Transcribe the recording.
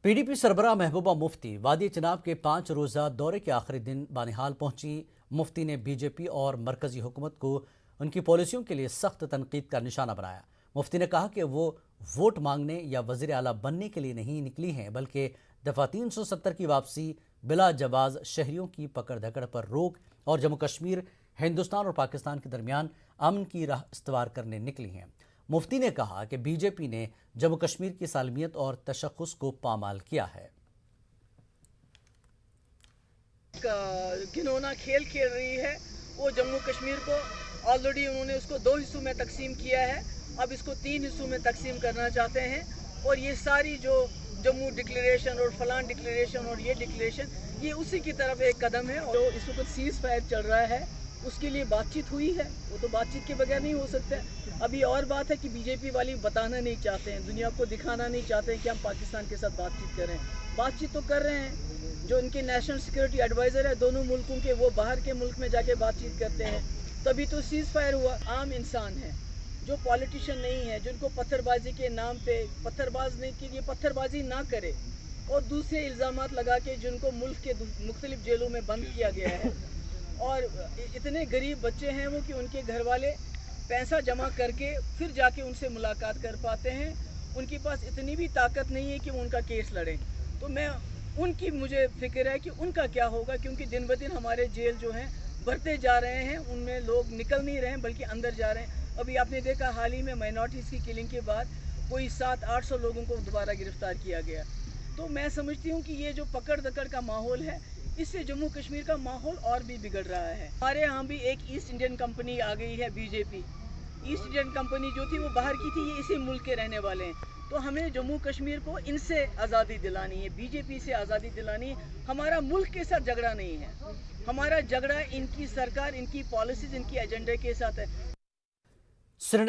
PDP सरबराह Mehbooba Mufti वादी चिनाब के 5 रोज़ा दौरे के आखिरी दिन बानिहाल पहुंची। मुफ्ती ने बीजेपी और मरकजी हुकूमत को उनकी पॉलिसियों के लिए सख्त तनकीद का निशाना बनाया। मुफ्ती ने कहा कि वो वोट मांगने या वज़ीर आला बनने के लिए नहीं निकली हैं, बल्कि दफ़ा 370 की वापसी, बिला जवाज़ शहरियों की पकड़ धकड़ पर रोक और जम्मू कश्मीर, हिंदुस्तान और पाकिस्तान के दरमियान अमन की राह इस्तवार करने निकली हैं। मुफ्ती ने कहा कि बीजेपी ने जम्मू कश्मीर की सालमियत और तशख़्ख़ुस को पामाल किया है। घिनौना खेल खेल रही है। वो जम्मू कश्मीर को ऑलरेडी उन्होंने उसको 2 हिस्सों में तकसीम किया है, अब इसको 3 हिस्सों में तकसीम करना चाहते हैं। और ये सारी जो जम्मू डिक्लेरेशन और फलान डिक्लेरेशन और ये डिक्लेरेशन, ये उसी की तरफ एक कदम है। और जो इस वक्त सीज़ फायर चल रहा है उसके लिए बातचीत हुई है, वो तो बातचीत के बगैर नहीं हो सकता। अभी और बात है कि बीजेपी वाली बताना नहीं चाहते हैं, दुनिया को दिखाना नहीं चाहते हैं कि हम पाकिस्तान के साथ बातचीत कर रहे हैं। बातचीत तो कर रहे हैं, जो इनके नेशनल सिक्योरिटी एडवाइज़र है दोनों मुल्कों के, वो बाहर के मुल्क में जाके बातचीत करते हैं, तभी तो सीज़ फायर हुआ। आम इंसान है जो पॉलिटिशियन नहीं है, जिनको पत्थरबाजी के नाम पे पत्थरबाज नहीं के लिए पत्थरबाजी ना करे और दूसरे इल्ज़ामात लगा के जिनको मुल्क के मुख्तलिफ जेलों में बंद किया गया है। और इतने गरीब बच्चे हैं वो कि उनके घर वाले पैसा जमा करके फिर जाके उनसे मुलाकात कर पाते हैं। उनके पास इतनी भी ताकत नहीं है कि वो उनका केस लड़ें। तो उनकी मुझे फिक्र है कि उनका क्या होगा, क्योंकि दिन ब दिन हमारे जेल जो हैं बढ़ते जा रहे हैं, उनमें लोग निकल नहीं रहे हैं बल्कि अंदर जा रहे हैं। अभी आपने देखा हाल ही में माइनॉरिटीज़ की किलिंग के बाद कोई 700-800 लोगों को दोबारा गिरफ्तार किया गया। तो मैं समझती हूँ कि ये जो पकड़ दकड़ का माहौल है, इससे जम्मू कश्मीर का माहौल और भी बिगड़ रहा है। हमारे यहाँ भी एक ईस्ट इंडियन कंपनी आ गई है, बीजेपी। ईस्ट इंडियन कंपनी जो थी वो बाहर की थी, ये इसी मुल्क के रहने वाले हैं। तो हमें जम्मू कश्मीर को इनसे आज़ादी दिलानी है, बीजेपी से आज़ादी दिलानी है। हमारा मुल्क के साथ झगड़ा नहीं है, हमारा झगड़ा इनकी सरकार, इनकी पॉलिसीज, इनकी एजेंडे के साथ है।